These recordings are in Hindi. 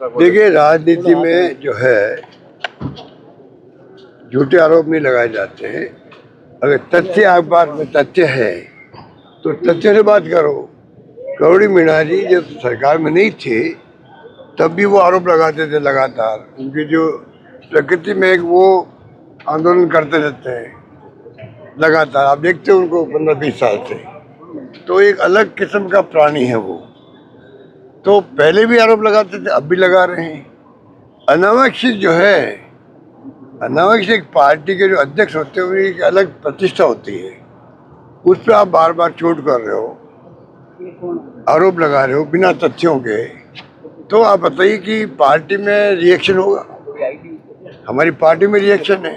देखिए, राजनीति में जो है झूठे आरोप नहीं लगाए जाते हैं। अगर तथ्य आपके पास में तथ्य है तो तथ्य से बात करो। करोड़ी मीणा जी जब सरकार में नहीं थे तब भी वो आरोप लगाते थे लगातार। उनकी जो प्रकृति में एक वो आंदोलन करते रहते हैं लगातार। आप देखते हैं उनको 15-20 साल से, तो एक अलग किस्म का प्राणी है वो। तो पहले भी आरोप लगाते थे, अब भी लगा रहे हैं। अनावश्यक जो है, अनावश्यक पार्टी के जो अध्यक्ष होते हैं उनकी एक अलग प्रतिष्ठा होती है, उस पर आप बार बार चोट कर रहे हो, आरोप लगा रहे हो बिना तथ्यों के। तो आप बताइए कि पार्टी में रिएक्शन होगा? हमारी पार्टी में रिएक्शन है।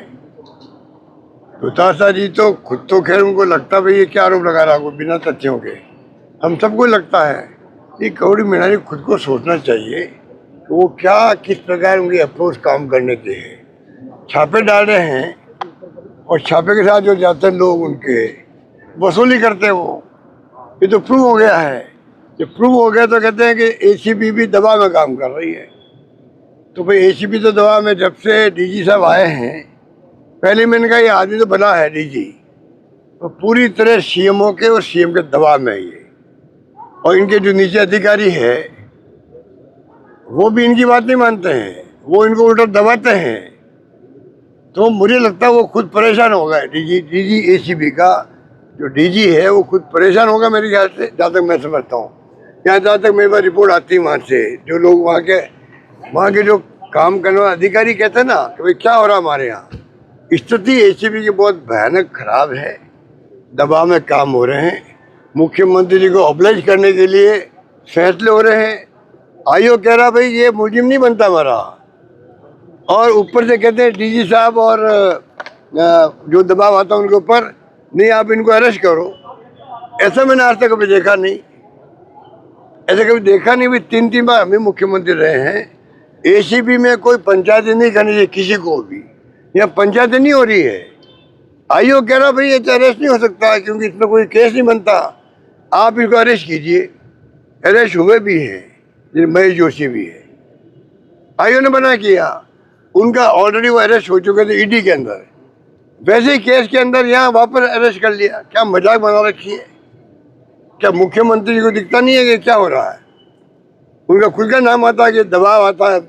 हुताशा जी तो खुद तो खैर उनको लगता भाई ये क्या आरोप लगा रहा है बिना तथ्यों के। हम सबको लगता है कि करोड़ी मीणा जी खुद को सोचना चाहिए कि वो क्या किस प्रकार उनकी अप्रोच काम करने के है। छापे डाल रहे हैं और छापे के साथ जो जाते हैं लोग उनके वसूली करते हैं वो। ये तो प्रूव हो गया है। जब प्रूव हो गया तो कहते हैं कि एसीबी भी दबाव में काम कर रही है। तो भाई एसीबी तो दबाव में, जब से डीजी साहब आए हैं पहले मैंने कहा ये आदमी तो बना है डीजी, तो पूरी तरह सीएमओ के और सीएम के दबाव में है ये। और इनके जो नीचे अधिकारी है वो भी इनकी बात नहीं मानते हैं, वो इनको उल्टा दबाते हैं। तो मुझे लगता है वो खुद परेशान होगा। डीजी एसीबी का जो डीजी है वो खुद परेशान होगा मेरे ख्याल से, जहाँ तक मैं समझता हूँ। यहाँ जहाँ तक मेरे पास रिपोर्ट आती है वहाँ से, जो लोग वहाँ के जो काम करने वाले अधिकारी कहते हैं ना कि भाई क्या हो रहा है हमारे यहाँ। स्थिति एसीबी की बहुत भयानक खराब है, दबाव में काम हो रहे हैं। मुख्यमंत्री जी को ऑब्लाइज करने के लिए फैसले हो रहे हैं। आयोग कह रहा भाई ये मुलजिम नहीं बनता हमारा, और ऊपर से कहते हैं डीजी साहब और जो दबाव आता है उनके ऊपर, नहीं आप इनको अरेस्ट करो। ऐसा मैंने आज तक कभी देखा नहीं, ऐसा कभी देखा नहीं। भी 3-3 बार हम भी मुख्यमंत्री रहे हैं। एसीबी में कोई पंचायत नहीं करनी चाहिए किसी को भी, यहाँ पंचायत नहीं हो रही है। आयोग कह रहा भाई ये तो अरेस्ट नहीं हो सकता क्योंकि इसमें कोई केस नहीं बनता, आप इसको अरेस्ट कीजिए। अरेस्ट हुए भी हैं, महेश जोशी भी है, आयोग ने बना किया। उनका ऑलरेडी वो अरेस्ट हो चुके थे ईडी के अंदर, वैसे ही केस के अंदर यहाँ वापस अरेस्ट कर लिया। क्या मजाक बना रखी है? क्या मुख्यमंत्री को दिखता नहीं है कि क्या हो रहा है? उनका खुद का नाम आता है कि दबाव आता है,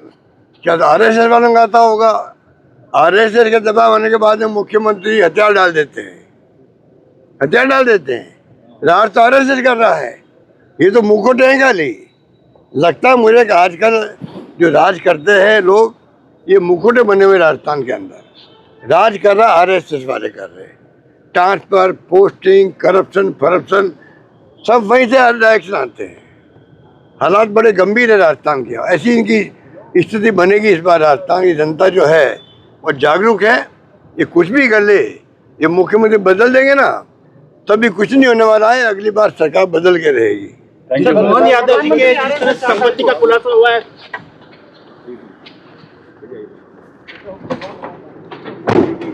क्या आरएसएस वालों का आता होगा? आरएसएस के दबाव आने के बाद में मुख्यमंत्री हथियार डाल देते हैं, हथियार डाल देते हैं। राज तो आरएसएस कर रहा है, ये तो मुखौटे हैं खाली। लगता है मुझे कि आजकल जो राज करते हैं लोग, ये मुखौटे बने हुए राजस्थान के अंदर। राज कर रहा आरएसएस वाले कर रहे हैं। ट्रांसफर, पोस्टिंग, करप्शन सब वहीं से डायरेक्शन आते हैं। हालात बड़े गंभीर है राजस्थान के। ऐसी इनकी स्थिति बनेगी इस बार। राजस्थान की जनता जो है वो जागरूक है। ये कुछ भी कर ले, ये मुख्यमंत्री बदल देंगे ना तभी कुछ नहीं होने वाला है। अगली बार सरकार बदल के रहेगी। मोहन यादव जी के जिस तरह संपत्ति का खुलासा हुआ है,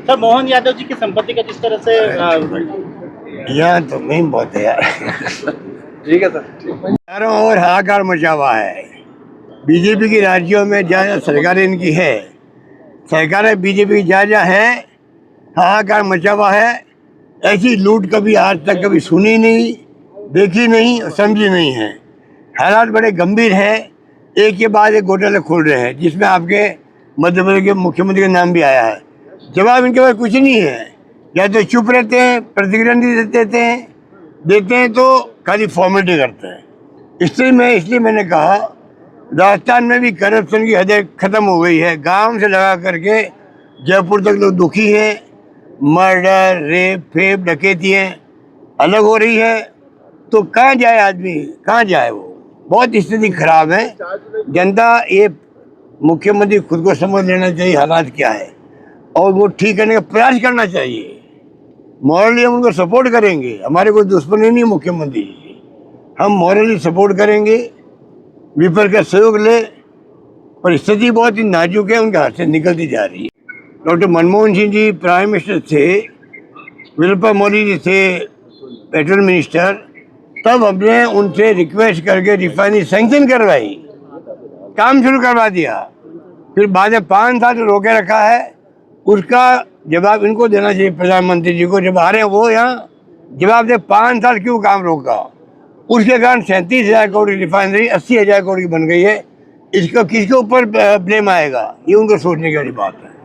सर मोहन यादव जी की संपत्ति का जिस तरह से यहाँ तो नहीं बहुत है यार। ठीक है सर, चारों ओर हाहाकार मचा हुआ है। बीजेपी की राज्यों में जहाँ सरकारें इनकी है, सरकारें बीजेपी की जहाँ है, हाहाकार मचा हुआ है। ऐसी लूट कभी आज तक कभी सुनी नहीं, देखी नहीं और समझी नहीं है। हालात बड़े गंभीर है। एक के बाद एक घोटाले खोल रहे हैं जिसमें आपके मध्य प्रदेश के मुख्यमंत्री का नाम भी आया है। जवाब इनके पास कुछ नहीं है, या तो चुप रहते हैं, प्रतिक्रिया नहीं देते हैं तो खाली फॉर्मेलिटी करते हैं। इसलिए मैंने कहा राजस्थान में भी करप्शन की हदें खत्म हो गई है। गांव से लगा करके जयपुर तक लोग दुखी है। मर्डर, रेप, फेप, डकैतियाँ अलग हो रही है। तो कहाँ जाए आदमी, कहाँ जाए? वो बहुत स्थिति खराब है। जनता, ये मुख्यमंत्री खुद को समझ लेना चाहिए हालात क्या है और वो ठीक करने का प्रयास करना चाहिए। मॉरली हम उनको सपोर्ट करेंगे, हमारे कोई दुश्मनी नहीं मुख्यमंत्री जी। हम मॉरली सपोर्ट करेंगे, विपक्ष का सहयोग ले, पर स्थिति बहुत ही नाजुक है, उनके हाथ से निकलती जा रही है। Doctor Manmohan Singh ji prime minister थे, वीरप्पा मोदी जी थे पेट्रोल मिनिस्टर, तब हमने उनसे रिक्वेस्ट करके रिफाइनरी सैंक्शन करवाई। काम शुरू करवा दिया, फिर बाद में 5 साल रोके रखा है। उसका जवाब इनको देना चाहिए, प्रधानमंत्री जी को। जब आ रहे हैं वो यहाँ जवाब दे, 5 साल क्यों काम रोका। उसके कारण 37,000 करोड़ की रिफाइनरी 80,000 करोड़ की बन गई है। इसको किसके ऊपर ब्लेम आएगा, ये उनको सोचने की वाली बात है।